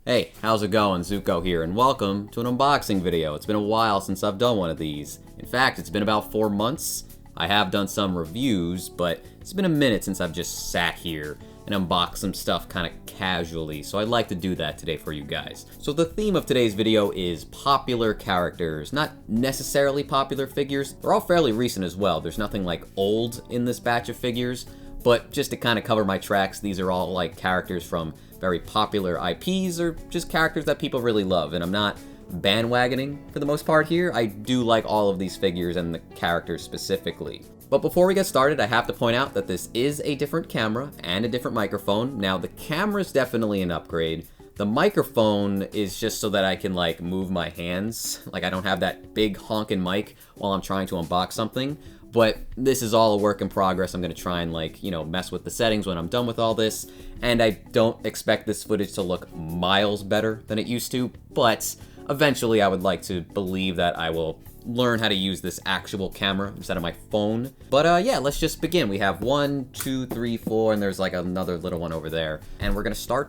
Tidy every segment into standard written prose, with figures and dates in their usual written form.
Hey, how's it going? Zuko here, and welcome to an unboxing video. It's been a while since I've done one of these. In fact, it's been about 4 months. I have done some reviews, but it's been a minute since I've just sat here and unboxed some stuff kind of casually, so I'd like to do that today for you guys. So the theme of today's video is popular characters, not necessarily popular figures. They're all fairly recent as well. There's nothing like old in this batch of figures, but just to kind of cover my tracks, these are all like characters from very popular IPs or just characters that people really love, and I'm not bandwagoning for the most part here. I do like all of these figures and the characters specifically. But before we get started, I have to point out that this is a different camera and a different microphone. Now, the camera is definitely an upgrade. The microphone is just so that I can like move my hands. Like I don't have that big honking mic while I'm trying to unbox something. But this is all a work in progress. I'm gonna try and like, mess with the settings when I'm done with all this. And I don't expect this footage to look miles better than it used to, but eventually I would like to believe that I will learn how to use this actual camera instead of my phone. But yeah, let's just begin. We have 1, 2, 3, 4, and there's like another little one over there. And we're gonna start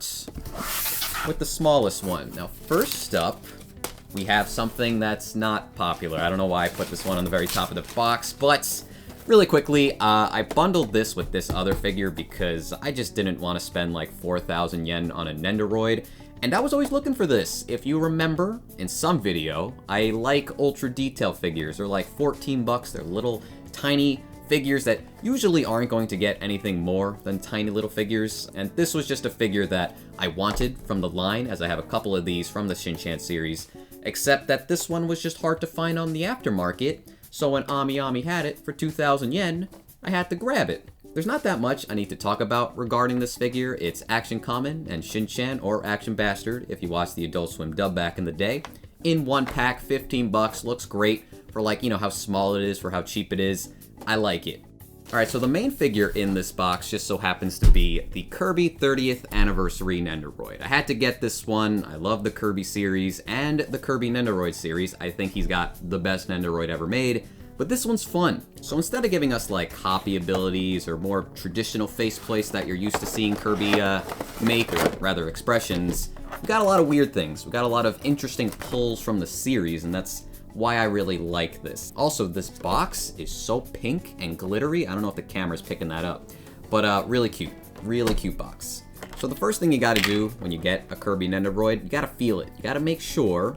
with the smallest one. Now, first up, we have something that's not popular. I don't know why I put this one on the very top of the box, but really quickly, I bundled this with this other figure because I just didn't want to spend like 4,000 yen on a Nendoroid, and I was always looking for this. If you remember, in some video, I like ultra detail figures. They're like 14 bucks. They're little tiny figures that usually aren't going to get anything more than tiny little figures, and this was just a figure that I wanted from the line, as I have a couple of these from the Shin-Chan series, except that this one was just hard to find on the aftermarket, so when Ami Ami had it for 2,000 yen, I had to grab it. There's not that much I need to talk about regarding this figure. It's Action Kamen and Shin-Chan, or Action Bastard if you watched the Adult Swim dub back in the day. In one pack, 15 bucks, looks great for like, how small it is, for how cheap it is. I like it. Alright, so the main figure in this box just so happens to be the Kirby 30th Anniversary Nendoroid. I had to get this one. I love the Kirby series and the Kirby Nendoroid series. I think he's got the best Nendoroid ever made, but this one's fun. So instead of giving us like copy abilities or more traditional faceplates that you're used to seeing Kirby make, or rather expressions, we got a lot of weird things. We got a lot of interesting pulls from the series, and that's why I really like this. Also, this box is so pink and glittery. I don't know if the camera's picking that up, but really cute box. So the first thing you gotta do when you get a Kirby Nendoroid, you gotta feel it. You gotta make sure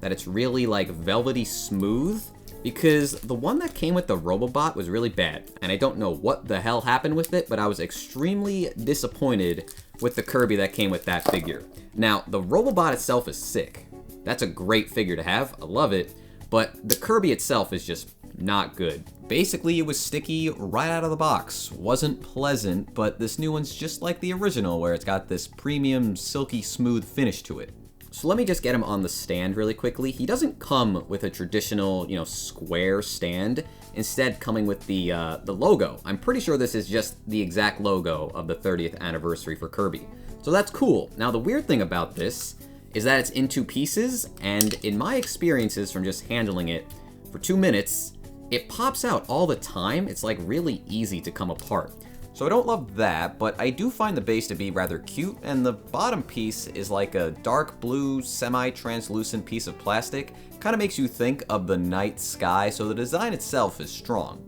that it's really like velvety smooth, because the one that came with the Robobot was really bad, and I don't know what the hell happened with it, but I was extremely disappointed with the Kirby that came with that figure. Now, the Robobot itself is sick. That's a great figure to have. I love it. But the Kirby itself is just not good. Basically, it was sticky right out of the box. Wasn't pleasant, but this new one's just like the original, where it's got this premium, silky smooth finish to it. So let me just get him on the stand really quickly. He doesn't come with a traditional, square stand. Instead, coming with the logo. I'm pretty sure this is just the exact logo of the 30th anniversary for Kirby. So that's cool. Now, the weird thing about this is that it's in 2 pieces, and in my experiences from just handling it for 2 minutes, it pops out all the time. It's like really easy to come apart. So I don't love that, but I do find the base to be rather cute, and the bottom piece is like a dark blue, semi-translucent piece of plastic. Kind of makes you think of the night sky, so the design itself is strong.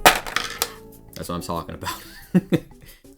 That's what I'm talking about.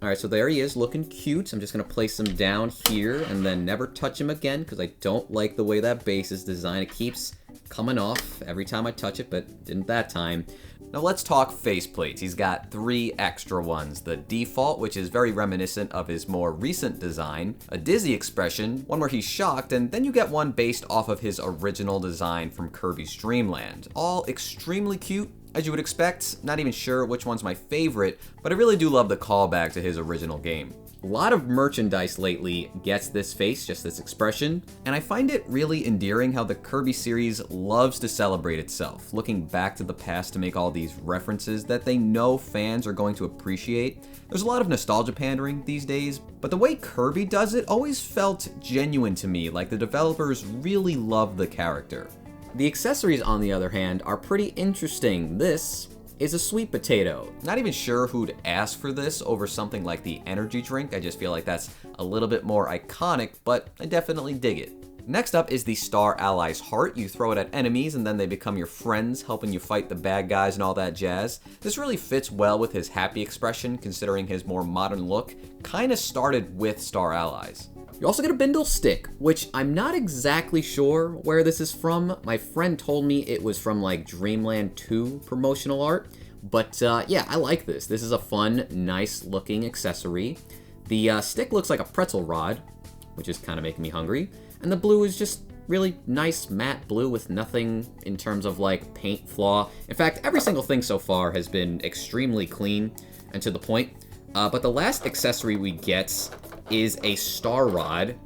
Alright, so there he is, looking cute. I'm just going to place him down here and then never touch him again, because I don't like the way that base is designed. It keeps coming off every time I touch it, but didn't that time. Now let's talk faceplates. He's got 3 extra ones. The default, which is very reminiscent of his more recent design. A dizzy expression, one where he's shocked, and then you get one based off of his original design from Kirby's Dream Land. All extremely cute, as you would expect. Not even sure which one's my favorite, but I really do love the callback to his original game. A lot of merchandise lately gets this face, just this expression, and I find it really endearing how the Kirby series loves to celebrate itself, looking back to the past to make all these references that they know fans are going to appreciate. There's a lot of nostalgia pandering these days, but the way Kirby does it always felt genuine to me, like the developers really love the character. The accessories, on the other hand, are pretty interesting. This is a sweet potato. Not even sure who'd ask for this over something like the energy drink. I just feel like that's a little bit more iconic, but I definitely dig it. Next up is the Star Allies Heart. You throw it at enemies and then they become your friends, helping you fight the bad guys and all that jazz. This really fits well with his happy expression, considering his more modern look kinda started with Star Allies. You also get a Bindle stick, which I'm not exactly sure where this is from. My friend told me it was from like Dreamland 2 promotional art, but yeah, I like this. This is a fun, nice looking accessory. The stick looks like a pretzel rod, which is kind of making me hungry. And the blue is just really nice matte blue with nothing in terms of like paint flaw. In fact, every single thing so far has been extremely clean and to the point. But the last accessory we get is a star rod.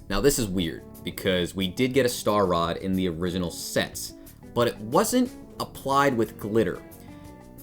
Now this is weird because we did get a star rod in the original sets, but it wasn't applied with glitter.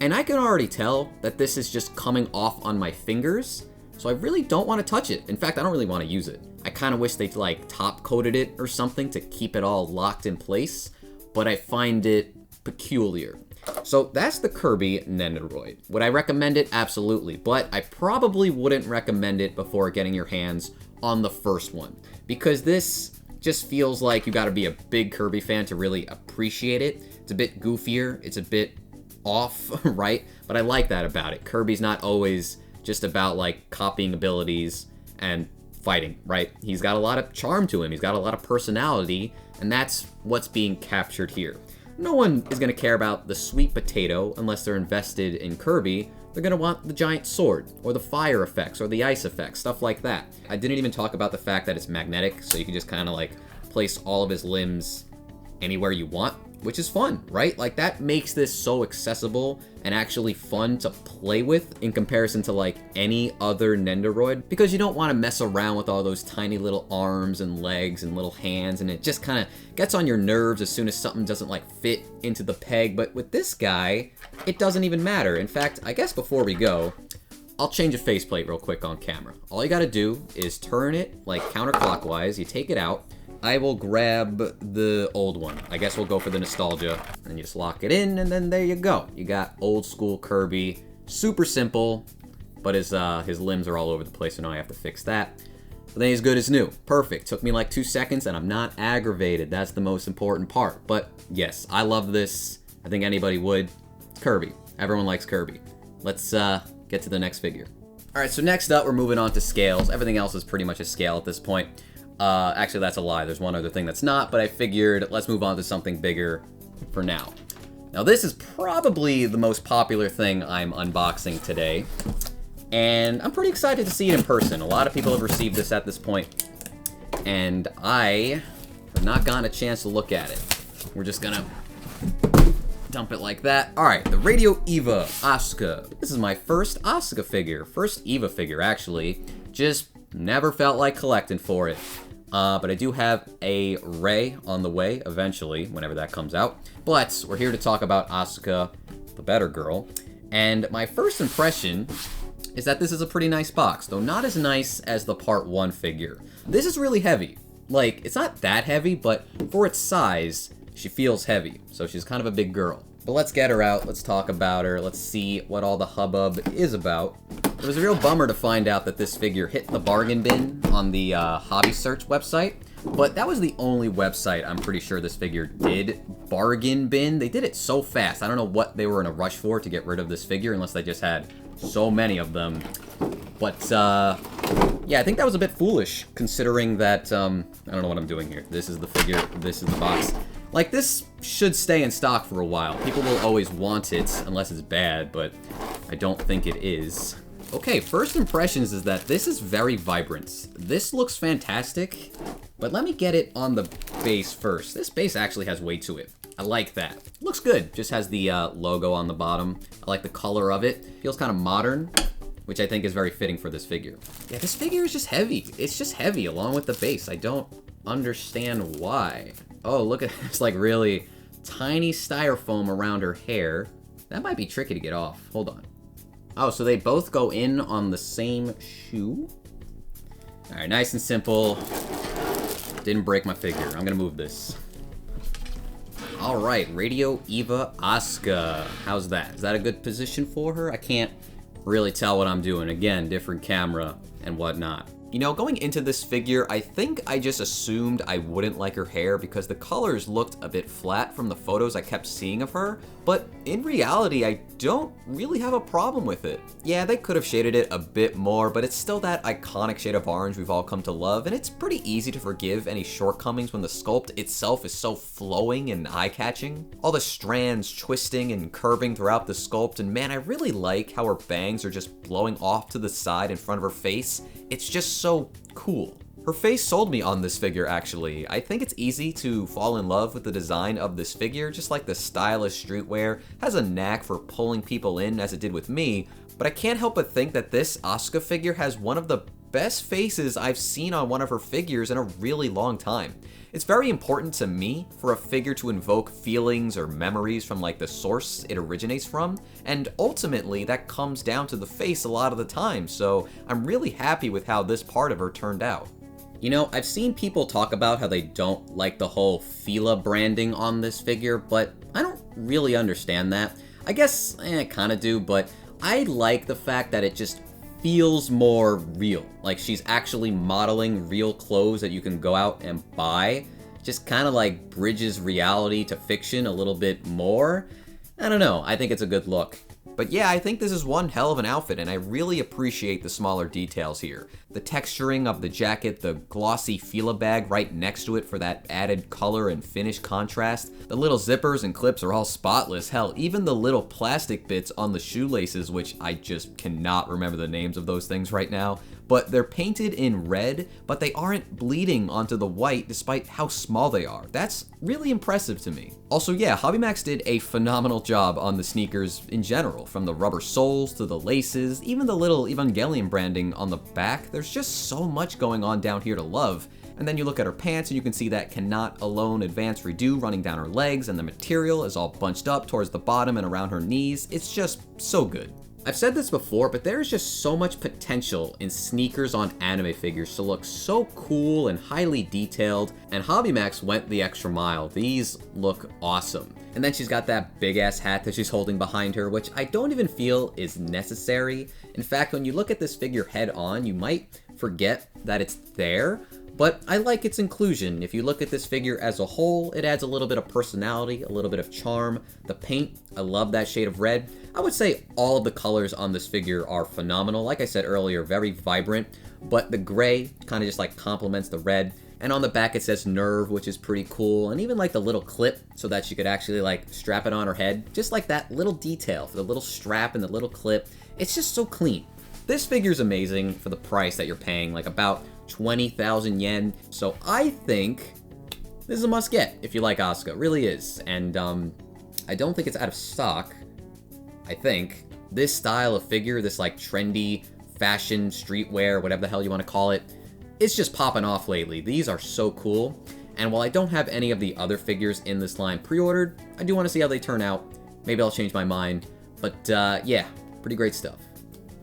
And I can already tell that this is just coming off on my fingers, so I really don't want to touch it. In fact, I don't really want to use it. I kind of wish they'd like top coated it or something to keep it all locked in place, but I find it peculiar. So that's the Kirby Nendoroid. Would I recommend it? Absolutely, but I probably wouldn't recommend it before getting your hands on the first one, because this just feels like you gotta be a big Kirby fan to really appreciate it. It's a bit goofier, it's a bit off, right? But I like that about it. Kirby's not always just about like copying abilities and fighting, right? He's got a lot of charm to him, he's got a lot of personality, and that's what's being captured here. No one is going to care about the sweet potato unless they're invested in Kirby. They're going to want the giant sword, or the fire effects, or the ice effects, stuff like that. I didn't even talk about the fact that it's magnetic, so you can just kind of like place all of his limbs anywhere you want, which is fun, right? Like that makes this so accessible and actually fun to play with in comparison to like any other Nendoroid, because you don't want to mess around with all those tiny little arms and legs and little hands, and it just kind of gets on your nerves as soon as something doesn't like fit into the peg. But with this guy, it doesn't even matter. In fact, I guess before we go, I'll change a faceplate real quick on camera. All you gotta do is turn it like counterclockwise, you take it out. I will grab the old one. I guess we'll go for the nostalgia. And you just lock it in, and then there you go. You got old school Kirby. Super simple, but his limbs are all over the place, so now I have to fix that. But then he's good as new. Perfect. Took me like 2 seconds, and I'm not aggravated. That's the most important part. But yes, I love this. I think anybody would. It's Kirby. Everyone likes Kirby. Let's get to the next figure. All right, so next up, we're moving on to scales. Everything else is pretty much a scale at this point. Actually, that's a lie. There's one other thing that's not, but I figured let's move on to something bigger for now. Now, this is probably the most popular thing I'm unboxing today, and I'm pretty excited to see it in person. A lot of people have received this at this point, and I have not gotten a chance to look at it. We're just gonna dump it like that. All right, the Radio Eva Asuka. This is my first Asuka figure. First Eva figure, actually. Just never felt like collecting for it. But I do have a Rey on the way, eventually, whenever that comes out. But we're here to talk about Asuka, the better girl. And my first impression is that this is a pretty nice box, though not as nice as the Part 1 figure. This is really heavy. Like, it's not that heavy, but for its size, she feels heavy. So she's kind of a big girl. But let's get her out, let's talk about her, let's see what all the hubbub is about. It was a real bummer to find out that this figure hit the bargain bin on the Hobby Search website, but that was the only website I'm pretty sure this figure did bargain bin. They did it so fast. I don't know what they were in a rush for to get rid of this figure, unless they just had so many of them. But yeah, I think that was a bit foolish, considering that, I don't know what I'm doing here. This is the figure, this is the box. Like, this should stay in stock for a while. People will always want it, unless it's bad, but I don't think it is. Okay, first impressions is that this is very vibrant. This looks fantastic, but let me get it on the base first. This base actually has weight to it. I like that. Looks good. Just has the logo on the bottom. I like the color of it. Feels kind of modern, which I think is very fitting for this figure. Yeah, this figure is just heavy. It's just heavy along with the base. I don't understand why. Oh, look at this, like, really tiny styrofoam around her hair. That might be tricky to get off. Hold on. Oh, so they both go in on the same shoe? All right, nice and simple. Didn't break my figure. I'm gonna move this. Alright, Radio Eva Asuka. How's that? Is that a good position for her? I can't really tell what I'm doing. Again, different camera and whatnot. You know, going into this figure, I think I just assumed I wouldn't like her hair because the colors looked a bit flat from the photos I kept seeing of her, but in reality, I don't really have a problem with it. Yeah, they could have shaded it a bit more, but it's still that iconic shade of orange we've all come to love, and it's pretty easy to forgive any shortcomings when the sculpt itself is so flowing and eye-catching. All the strands twisting and curving throughout the sculpt, and man, I really like how her bangs are just blowing off to the side in front of her face. It's just so cool. Her face sold me on this figure, actually. I think it's easy to fall in love with the design of this figure, just like the stylish streetwear has a knack for pulling people in as it did with me, but I can't help but think that this Asuka figure has one of the best faces I've seen on one of her figures in a really long time. It's very important to me for a figure to invoke feelings or memories from like the source it originates from, and ultimately that comes down to the face a lot of the time, so I'm really happy with how this part of her turned out. You know, I've seen people talk about how they don't like the whole Fila branding on this figure, but I don't really understand that. I guess I kinda do, but I like the fact that it just feels more real. Like she's actually modeling real clothes that you can go out and buy. Just kind of like bridges reality to fiction a little bit more. I don't know, I think it's a good look. But yeah, I think this is one hell of an outfit, and I really appreciate the smaller details here. The texturing of the jacket, the glossy Fila bag right next to it for that added color and finish contrast. The little zippers and clips are all spotless. Hell, even the little plastic bits on the shoelaces, which I just cannot remember the names of those things right now, but they're painted in red, but they aren't bleeding onto the white despite how small they are. That's really impressive to me. Also, yeah, Hobby Max did a phenomenal job on the sneakers in general, from the rubber soles to the laces, even the little Evangelion branding on the back. There's just so much going on down here to love. And then you look at her pants and you can see that cannot alone advance redo running down her legs, and the material is all bunched up towards the bottom and around her knees. It's just so good. I've said this before, but there's just so much potential in sneakers on anime figures to look so cool and highly detailed, and Hobby Max went the extra mile. These look awesome. And then she's got that big ass hat that she's holding behind her, which I don't even feel is necessary. In fact, when you look at this figure head on, you might forget that it's there, but I like its inclusion. If you look at this figure as a whole, it adds a little bit of personality, a little bit of charm. The paint, I love that shade of red. I would say all of the colors on this figure are phenomenal. Like I said earlier, very vibrant, but the gray kind of just like complements the red. And on the back it says Nerve, which is pretty cool. And even like the little clip so that she could actually like strap it on her head. Just like that little detail for the little strap and the little clip. It's just so clean. This figure's amazing for the price that you're paying, like about 20,000 yen. So I think this is a must get if you like Asuka. It really is. And I don't think it's out of stock. I think this style of figure, this like trendy fashion streetwear, whatever the hell you want to call it, it's just popping off lately. These are so cool. And while I don't have any of the other figures in this line pre-ordered, I do want to see how they turn out. Maybe I'll change my mind. But yeah, pretty great stuff.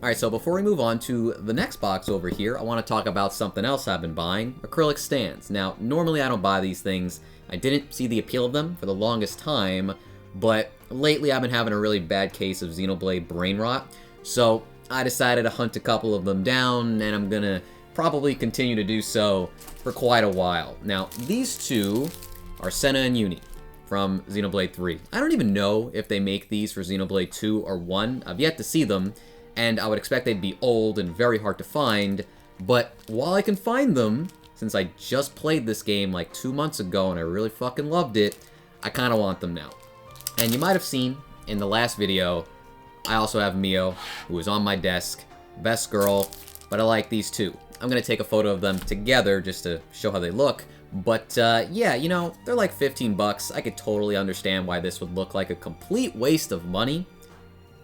Alright, so before we move on to the next box over here, I want to talk about something else I've been buying, acrylic stands. Now, normally I don't buy these things. I didn't see the appeal of them for the longest time, but lately I've been having a really bad case of Xenoblade brain rot, so I decided to hunt a couple of them down, and I'm gonna probably continue to do so for quite a while. Now, these two are Senna and Uni from Xenoblade 3. I don't even know if they make these for Xenoblade 2 or 1. I've yet to see them, and I would expect they'd be old and very hard to find, but while I can find them, since I just played this game like 2 months ago and I really fucking loved it, I kinda want them now. And you might have seen in the last video, I also have Mio, who is on my desk, best girl, but I like these two. I'm gonna take a photo of them together just to show how they look, but yeah, you know, they're like 15 bucks. I could totally understand why this would look like a complete waste of money.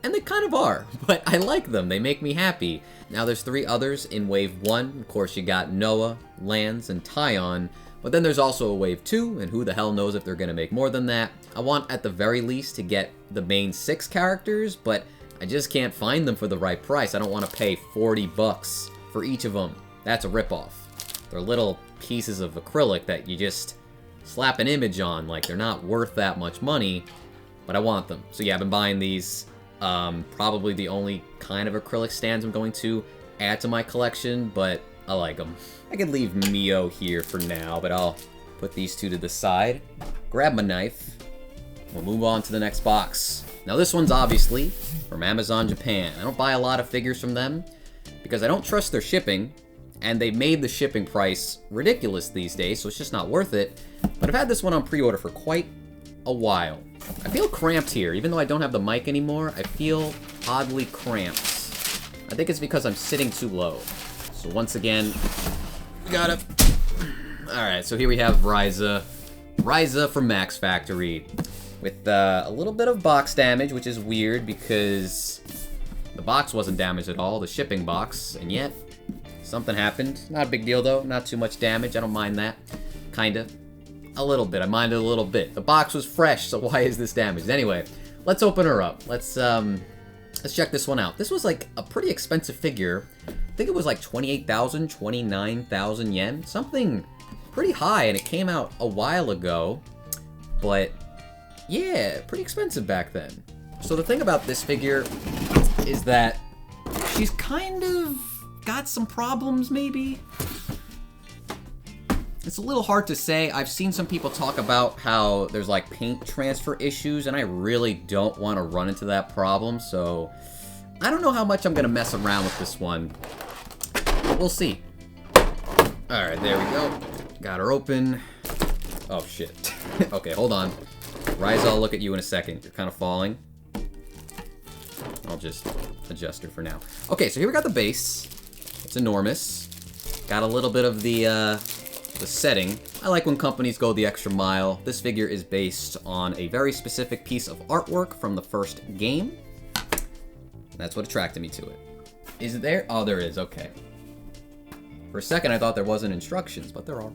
And they kind of are, but I like them. They make me happy. Now there's 3 others in Wave 1. Of course, you got Noah, Lance, and Tyon. But then there's also a Wave 2, and who the hell knows if they're going to make more than that. I want, at the very least, to get the main 6 characters, but I just can't find them for the right price. I don't want to pay 40 bucks for each of them. That's a ripoff. They're little pieces of acrylic that you just slap an image on. Like, they're not worth that much money, but I want them. So yeah, I've been buying these. Probably the only kind of acrylic stands I'm going to add to my collection, but I like them. I could leave Mio here for now, but I'll put these two to the side. Grab my knife. We'll move on to the next box. Now this one's obviously from Amazon Japan. I don't buy a lot of figures from them because I don't trust their shipping, and they made the shipping price ridiculous these days, so it's just not worth it. But I've had this one on pre-order for quite a while. I feel cramped here. Even though I don't have the mic anymore, I feel oddly cramped. I think it's because I'm sitting too low. So once again, we got it. Alright, so here we have Ryza. Ryza from Max Factory. With a little bit of box damage, which is weird because the box wasn't damaged at all, the shipping box, and yet something happened. Not a big deal though, not too much damage, I don't mind that. Kinda. A little bit, I minded a little bit. The box was fresh, so why is this damaged? Anyway, let's open her up. Let's check this one out. This was like a pretty expensive figure. I think it was like 28,000, 29,000 yen. Something pretty high, and it came out a while ago. But yeah, pretty expensive back then. So the thing about this figure is that she's kind of got some problems, maybe? It's a little hard to say. I've seen some people talk about how there's like paint transfer issues, and I really don't want to run into that problem, so I don't know how much I'm going to mess around with this one. But we'll see. Alright, there we go. Got her open. Oh, shit. Okay, hold on. Ryza, I'll look at you in a second. You're kind of falling. I'll just adjust her for now. Okay, so here we got the base. It's enormous. Got a little bit of the setting. I like when companies go the extra mile. This figure is based on a very specific piece of artwork from the first game. That's what attracted me to it. Is it there? Oh, there is. Okay. For a second, I thought there wasn't instructions, but there are.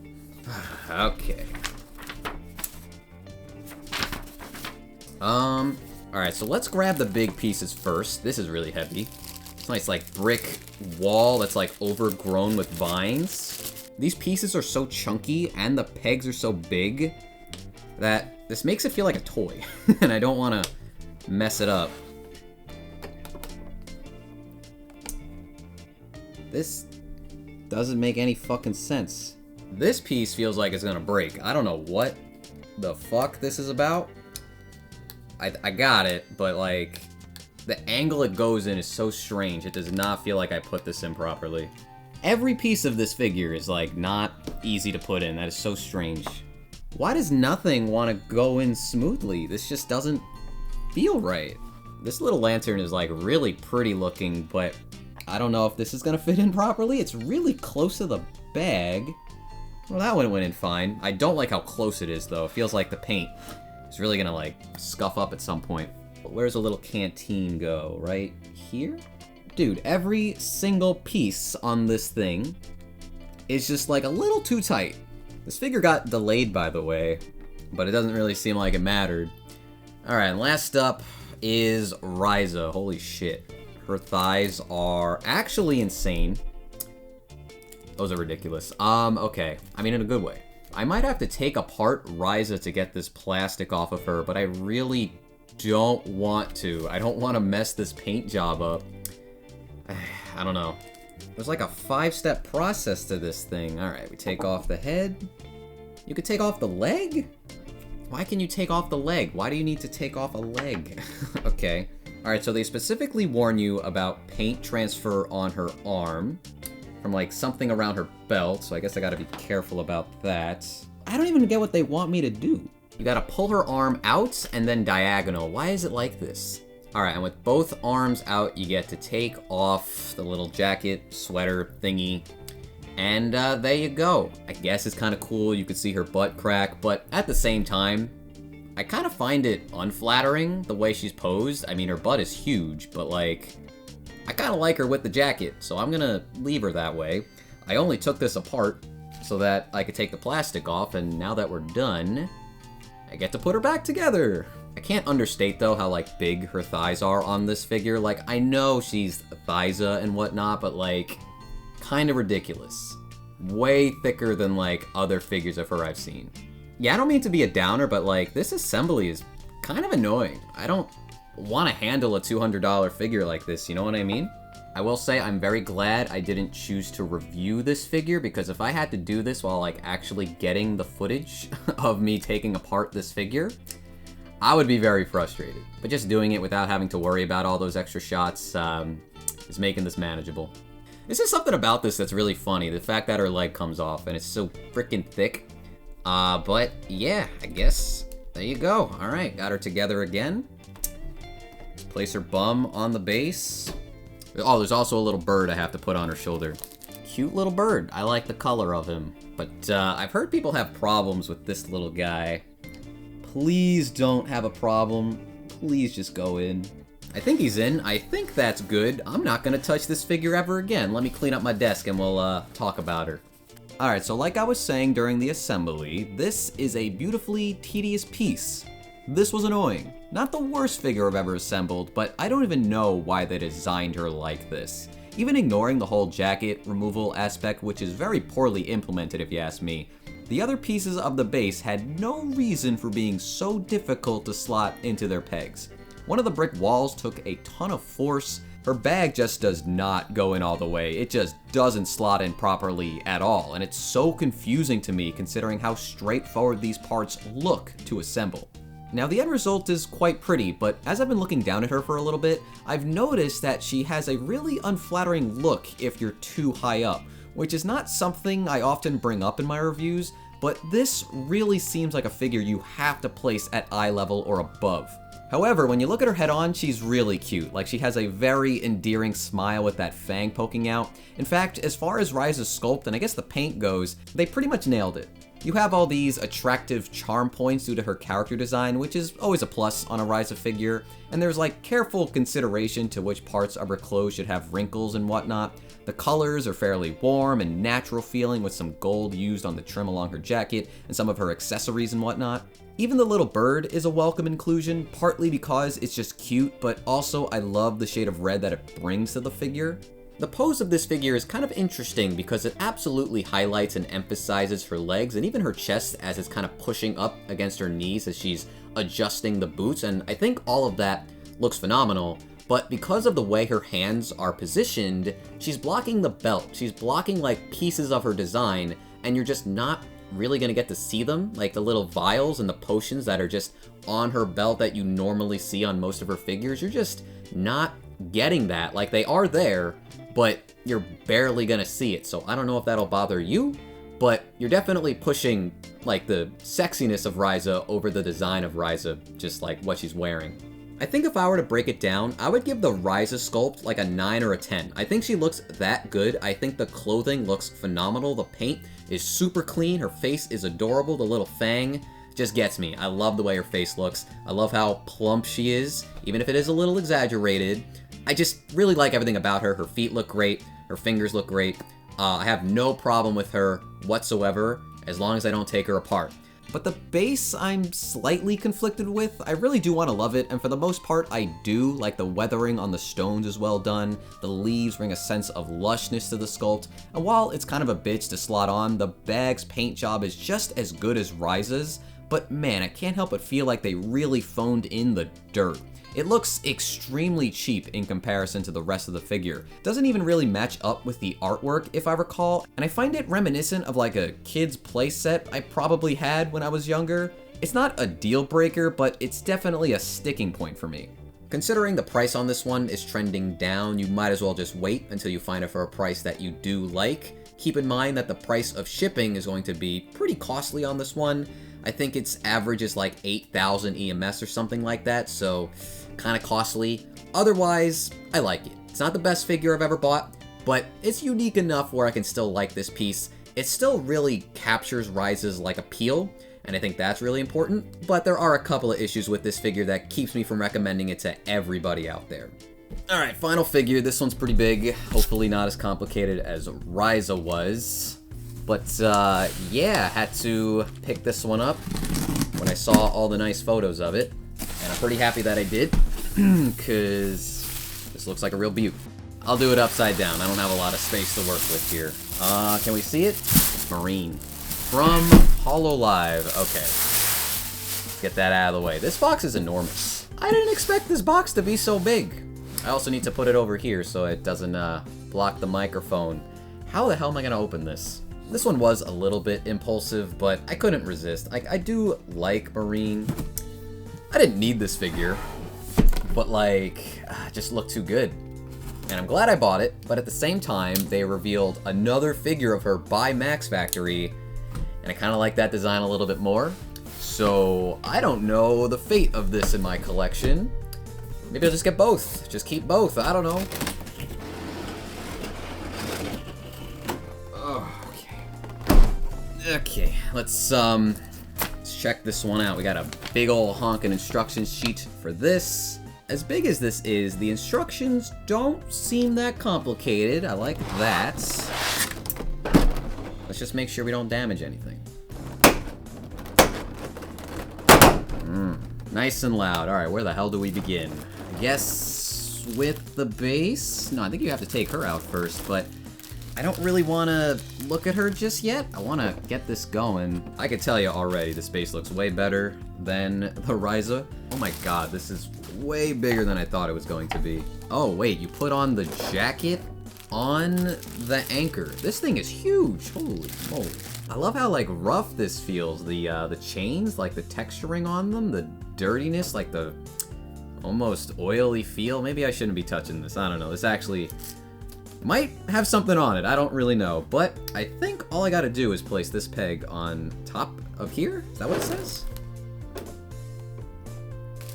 Okay. Alright, so let's grab the big pieces first. This is really heavy. It's a nice, like, brick wall that's, like, overgrown with vines. These pieces are so chunky, and the pegs are so big, that this makes it feel like a toy. And I don't want to mess it up. This doesn't make any fucking sense. This piece feels like it's gonna break. I don't know what the fuck this is about. I got it, but like, the angle it goes in is so strange. It does not feel like I put this in properly. Every piece of this figure is like not easy to put in. That is so strange. Why does nothing want to go in smoothly? This just doesn't feel right. This little lantern is like really pretty looking, but I don't know if this is gonna fit in properly. It's really close to the bag. Well, that one went in fine. I don't like how close it is though. It feels like the paint is really gonna like scuff up at some point. But where's the little canteen go? Right here? Dude, every single piece on this thing is just like a little too tight. This figure got delayed, by the way, but it doesn't really seem like it mattered. Alright, last up is Ryza. Holy shit. Her thighs are actually insane. Those are ridiculous. Okay. I mean, in a good way. I might have to take apart Ryza to get this plastic off of her, but I really don't want to. I don't want to mess this paint job up. I don't know. There's like a 5-step process to this thing. Alright, we take off the head. You could take off the leg? Why can you take off the leg? Why do you need to take off a leg? Okay. Alright, so they specifically warn you about paint transfer on her arm from like something around her belt, so I guess I gotta be careful about that. I don't even get what they want me to do. You gotta pull her arm out and then diagonal. Why is it like this? Alright, and with both arms out, you get to take off the little jacket, sweater thingy, and there you go. I guess it's kind of cool, you could see her butt crack, but at the same time, I kind of find it unflattering, the way she's posed. I mean, her butt is huge, but like, I kind of like her with the jacket, so I'm gonna leave her that way. I only took this apart so that I could take the plastic off, and now that we're done, I get to put her back together. I can't understate, though, how, like, big her thighs are on this figure. Like, I know she's Thyza and whatnot, but, like, kind of ridiculous. Way thicker than, like, other figures of her I've seen. Yeah, I don't mean to be a downer, but like, this assembly is kind of annoying. I don't want to handle a $200 figure like this, you know what I mean? I will say I'm very glad I didn't choose to review this figure, because if I had to do this while like actually getting the footage of me taking apart this figure, I would be very frustrated. But just doing it without having to worry about all those extra shots is making this manageable. This is something about this that's really funny, the fact that her leg comes off and it's so freaking thick. But yeah, I guess there you go. All right, got her together again. Place her bum on the base. Oh, there's also a little bird I have to put on her shoulder. Cute little bird. I like the color of him. But I've heard people have problems with this little guy. Please don't have a problem. Please just go in. I think he's in. I think that's good. I'm not gonna touch this figure ever again. Let me clean up my desk and we'll talk about her. Alright, so like I was saying during the assembly, this is a beautifully tedious piece. This was annoying. Not the worst figure I've ever assembled, but I don't even know why they designed her like this. Even ignoring the whole jacket removal aspect, which is very poorly implemented if you ask me, the other pieces of the base had no reason for being so difficult to slot into their pegs. One of the brick walls took a ton of force. Her bag just does not go in all the way. It just doesn't slot in properly at all, and it's so confusing to me considering how straightforward these parts look to assemble. Now the end result is quite pretty, but as I've been looking down at her for a little bit, I've noticed that she has a really unflattering look if you're too high up, which is not something I often bring up in my reviews, but this really seems like a figure you have to place at eye level or above. However, when you look at her head on, she's really cute. Like, she has a very endearing smile with that fang poking out. In fact, as far as Ryza's sculpt and I guess the paint goes, they pretty much nailed it. You have all these attractive charm points due to her character design, which is always a plus on a Ryza figure, and there's like careful consideration to which parts of her clothes should have wrinkles and whatnot. The colors are fairly warm and natural feeling with some gold used on the trim along her jacket and some of her accessories and whatnot. Even the little bird is a welcome inclusion, partly because it's just cute, but also I love the shade of red that it brings to the figure. The pose of this figure is kind of interesting because it absolutely highlights and emphasizes her legs and even her chest as it's kind of pushing up against her knees as she's adjusting the boots, and I think all of that looks phenomenal. But because of the way her hands are positioned, she's blocking the belt. She's blocking like pieces of her design, and you're just not really gonna get to see them, like the little vials and the potions that are just on her belt that you normally see on most of her figures. You're just not getting that. Like, they are there, but you're barely gonna see it. So I don't know if that'll bother you, but you're definitely pushing like the sexiness of Ryza over the design of Ryza, just like what she's wearing. I think if I were to break it down, I would give the Ryza sculpt like a 9 or a 10. I think she looks that good. I think the clothing looks phenomenal. The paint is super clean. Her face is adorable. The little fang just gets me. I love the way her face looks. I love how plump she is, even if it is a little exaggerated. I just really like everything about her. Her feet look great. Her fingers look great. I have no problem with her whatsoever, as long as I don't take her apart. But the base I'm slightly conflicted with. I really do want to love it, and for the most part I do. Like, the weathering on the stones is well done, the leaves bring a sense of lushness to the sculpt, and while it's kind of a bitch to slot on, the bag's paint job is just as good as Ryza's, but man, I can't help but feel like they really phoned in the dirt. It looks extremely cheap in comparison to the rest of the figure. Doesn't even really match up with the artwork, if I recall, and I find it reminiscent of like a kid's playset I probably had when I was younger. It's not a deal breaker, but it's definitely a sticking point for me. Considering the price on this one is trending down, you might as well just wait until you find it for a price that you do like. Keep in mind that the price of shipping is going to be pretty costly on this one. I think its average is like 8,000 EMS or something like that, so kind of costly. Otherwise, I like it. It's not the best figure I've ever bought, but it's unique enough where I can still like this piece. It still really captures Ryza's like appeal, and I think that's really important, but there are a couple of issues with this figure that keeps me from recommending it to everybody out there. Alright, final figure. This one's pretty big, hopefully not as complicated as Ryza was. But yeah, had to pick this one up when I saw all the nice photos of it. And I'm pretty happy that I did, because this looks like a real beaut. I'll do it upside down. I don't have a lot of space to work with here. Can we see it? Marine. from Hololive. Okay. Let's get that out of the way. This box is enormous. I didn't expect this box to be so big. I also need to put it over here so it doesn't block the microphone. How the hell am I gonna open this? This one was a little bit impulsive, but I couldn't resist. I do like Marine. I didn't need this figure, but like, it just looked too good. And I'm glad I bought it, but at the same time, they revealed another figure of her by Max Factory, and I kind of like that design a little bit more. So I don't know the fate of this in my collection. Maybe I'll just get both. Just keep both. I don't know. Okay, let's check this one out. We got a big ol' honkin' instructions sheet for this. As big as this is, the instructions don't seem that complicated. I like that. Let's just make sure we don't damage anything. Nice and loud. All right, where the hell do we begin? I guess with the base? No, I think you have to take her out first, but I don't really want to look at her just yet. I want to get this going. I can tell you already, this base looks way better than the Ryza. Oh my god, this is way bigger than I thought it was going to be. Oh wait, you put on the jacket on the anchor. This thing is huge. Holy moly. I love how like rough this feels. The chains, like the texturing on them, the dirtiness, like the almost oily feel. Maybe I shouldn't be touching this. I don't know. This actually might have something on it, I don't really know, but I think all I gotta do is place this peg on top of here. Is that what it says?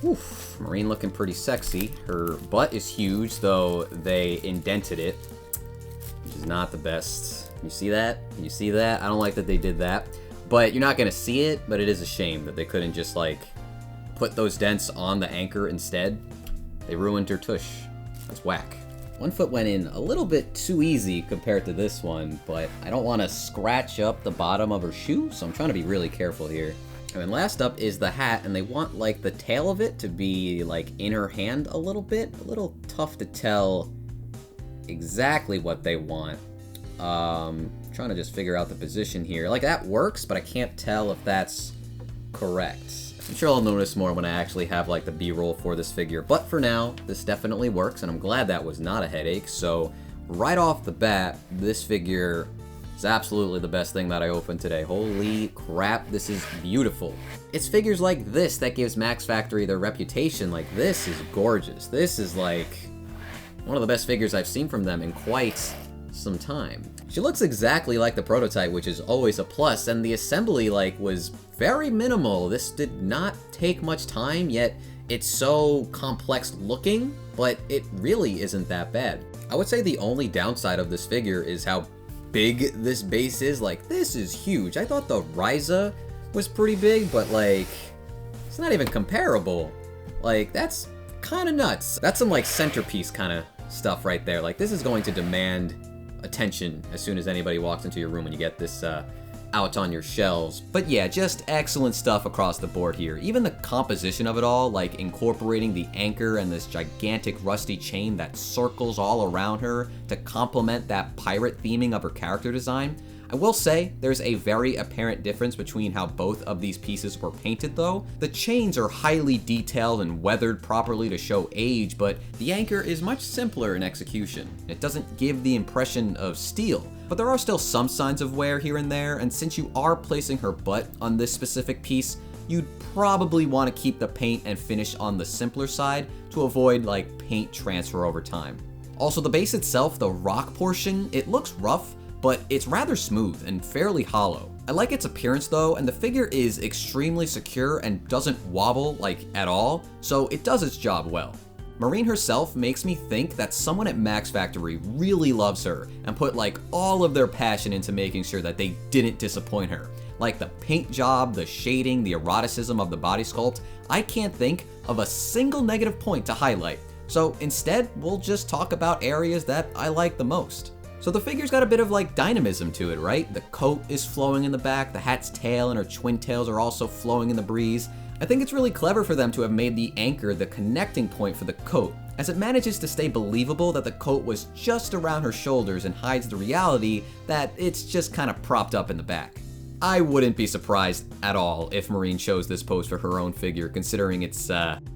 Oof, Marine looking pretty sexy. Her butt is huge, though they indented it, which is not the best. You see that? You see that? I don't like that they did that, but you're not gonna see it, but it is a shame that they couldn't just like put those dents on the anchor instead. They ruined her tush. That's whack. One foot went in a little bit too easy compared to this one, but I don't want to scratch up the bottom of her shoe, so I'm trying to be really careful here. And then last up is the hat, and they want like the tail of it to be like in her hand a little bit. A little tough to tell exactly what they want. Trying to just figure out the position here. Like that works, but I can't tell if that's correct. I'm sure I'll notice more when I actually have like the B-roll for this figure, but for now, this definitely works, and I'm glad that was not a headache. So right off the bat, this figure is absolutely the best thing that I opened today. Holy crap, this is beautiful. It's figures like this that gives Max Factory their reputation. Like, this is gorgeous. This is like one of the best figures I've seen from them in quite some time. She looks exactly like the prototype, which is always a plus, and the assembly like was very minimal. This did not take much time, yet it's so complex looking, but it really isn't that bad. I would say the only downside of this figure is how big this base is. Like, this is huge. I thought the Ryza was pretty big, but like, it's not even comparable. Like, that's kind of nuts. That's some like centerpiece kind of stuff right there. Like, this is going to demand attention as soon as anybody walks into your room when you get this out on your shelves. But yeah, just excellent stuff across the board here. Even the composition of it all, like incorporating the anchor and this gigantic rusty chain that circles all around her to complement that pirate theming of her character design. I will say, there's a very apparent difference between how both of these pieces were painted though. The chains are highly detailed and weathered properly to show age, but the anchor is much simpler in execution. It doesn't give the impression of steel, but there are still some signs of wear here and there, and since you are placing her butt on this specific piece, you'd probably want to keep the paint and finish on the simpler side to avoid like paint transfer over time. Also, the base itself, the rock portion, it looks rough, but it's rather smooth and fairly hollow. I like its appearance though, and the figure is extremely secure and doesn't wobble like at all, so it does its job well. Marine herself makes me think that someone at Max Factory really loves her and put like all of their passion into making sure that they didn't disappoint her. Like the paint job, the shading, the eroticism of the body sculpt, I can't think of a single negative point to highlight. So instead, we'll just talk about areas that I like the most. So the figure's got a bit of like dynamism to it, right? The coat is flowing in the back, the hat's tail and her twin tails are also flowing in the breeze. I think it's really clever for them to have made the anchor the connecting point for the coat, as it manages to stay believable that the coat was just around her shoulders and hides the reality that it's just kind of propped up in the back. I wouldn't be surprised at all if Marine chose this pose for her own figure, considering it's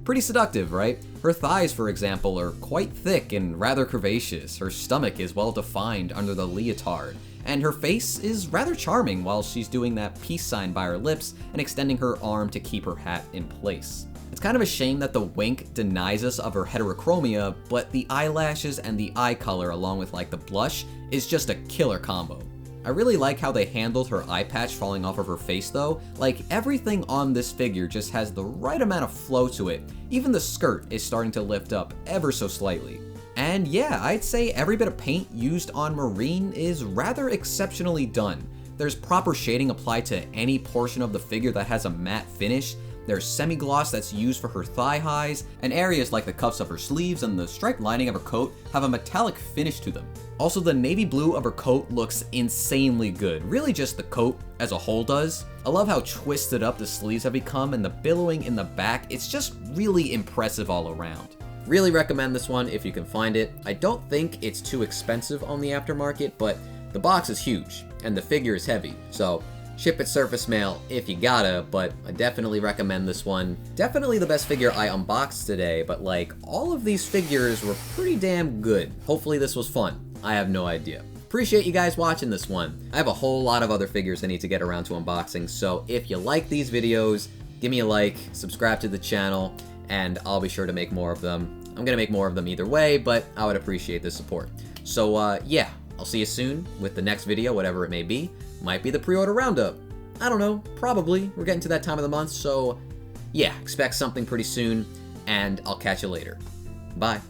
pretty seductive, right? Her thighs, for example, are quite thick and rather curvaceous. Her stomach is well defined under the leotard, and her face is rather charming while she's doing that peace sign by her lips and extending her arm to keep her hat in place. It's kind of a shame that the wink denies us of her heterochromia, but the eyelashes and the eye color along with like the blush is just a killer combo. I really like how they handled her eye patch falling off of her face though. Like, everything on this figure just has the right amount of flow to it. Even the skirt is starting to lift up ever so slightly. And yeah, I'd say every bit of paint used on Marine is rather exceptionally done. There's proper shading applied to any portion of the figure that has a matte finish. There's semi-gloss that's used for her thigh highs, and areas like the cuffs of her sleeves and the striped lining of her coat have a metallic finish to them. Also, the navy blue of her coat looks insanely good. Really just the coat as a whole does. I love how twisted up the sleeves have become, and the billowing in the back, it's just really impressive all around. Really recommend this one if you can find it. I don't think it's too expensive on the aftermarket, but the box is huge, and the figure is heavy, so ship it surface mail if you gotta, but I definitely recommend this one. Definitely the best figure I unboxed today, but like, all of these figures were pretty damn good. Hopefully this was fun. I have no idea. Appreciate you guys watching this one. I have a whole lot of other figures I need to get around to unboxing, so if you like these videos, give me a like, subscribe to the channel, and I'll be sure to make more of them. I'm gonna make more of them either way, but I would appreciate the support. So yeah, I'll see you soon with the next video, whatever it may be. Might be the pre-order roundup. I don't know, probably. We're getting to that time of the month, so yeah, expect something pretty soon, and I'll catch you later. Bye.